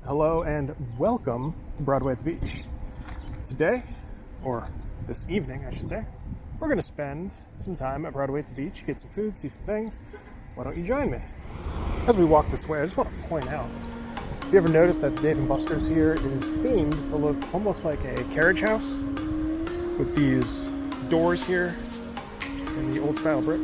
Hello and welcome to Broadway at the Beach. Today, or this evening I should say, we're going to spend some time at Broadway at the Beach, get some food, see some things. Why don't you join me? As we walk this way, I just want to point out, if you ever noticed that Dave & Buster's here is themed to look almost like a carriage house with these doors here and the old style brick.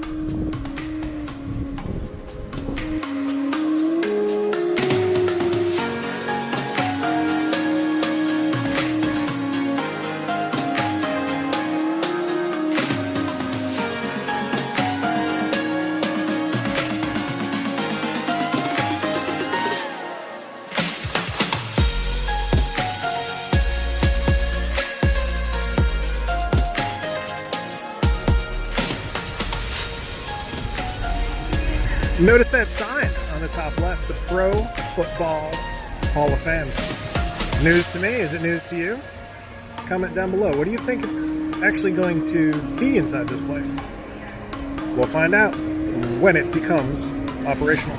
Notice that sign on the top left, the Pro Football Hall of Fame. News to me? Is it news to you? Comment down below. What do you think it's actually going to be inside this place? We'll find out when it becomes operational.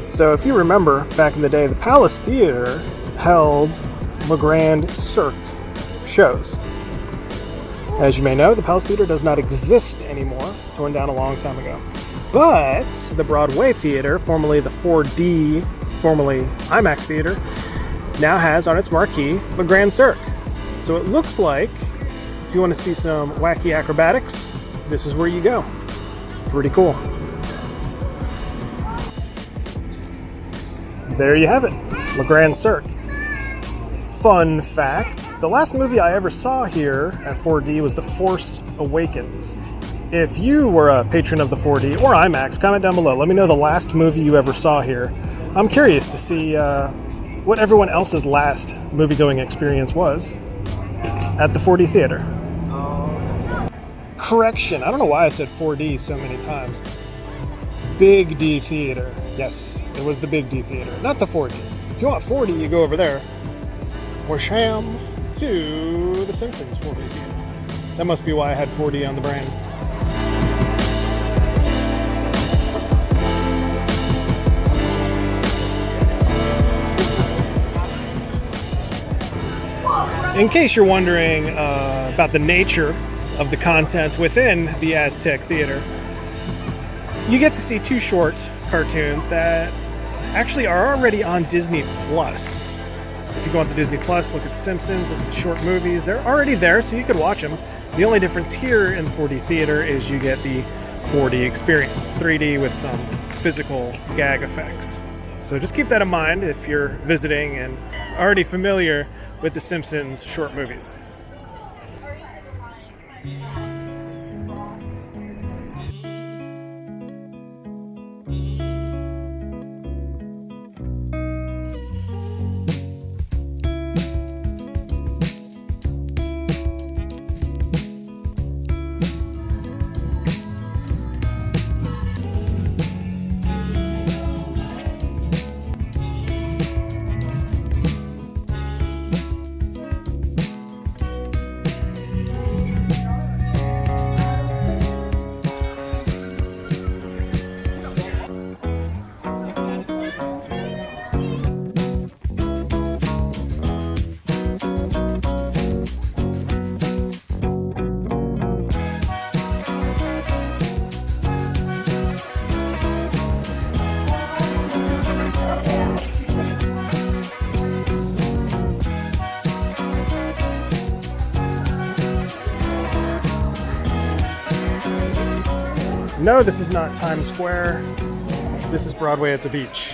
So if you remember, back in the day, the Palace Theater held Le Grand Cirque shows. As you may know, the Palace Theater does not exist anymore, torn down a long time ago. But the Broadway Theater, formerly the 4D, formerly IMAX Theater, now has on its marquee Le Grand Cirque. So it looks like, if you want to see some wacky acrobatics, this is where you go. Pretty cool. There you have it, Le Grand Cirque. Fun fact, the last movie I ever saw here at 4D was The Force Awakens. If you were a patron of the 4D or IMAX, comment down below. Let me know the last movie you ever saw here. I'm curious to see what everyone else's last movie-going experience was at the 4D theater. Correction, I don't know why I said 4D so many times. Big D Theater. Yes, it was the Big D Theater, not the 4D. If you want 4D, you go over there. Or sham to the Simpsons 4D Theater. That must be why I had 4D on the brain. In case you're wondering about the nature of the content within the Aztec Theater, you get to see 2 short cartoons that actually are already on Disney Plus. If you go onto Disney Plus, look at The Simpsons, look at the short movies, they're already there, so you could watch them. The only difference here in the 4D theater is you get the 4D experience, 3D with some physical gag effects. So just keep that in mind if you're visiting and already familiar with The Simpsons short movies. No, this is not Times Square. This is Broadway at the Beach,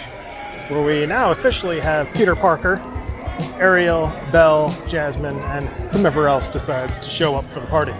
where we now officially have Peter Parker, Ariel, Belle, Jasmine, and whomever else decides to show up for the party.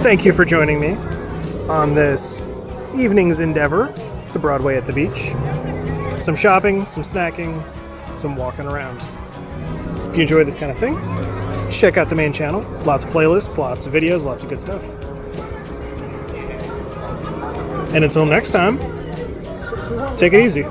Thank you for joining me on this evening's endeavor to Broadway at the Beach. Some shopping, some snacking, some walking around. If you enjoy this kind of thing, check out the main channel. Lots of playlists, lots of videos, lots of good stuff. And until next time, take it easy.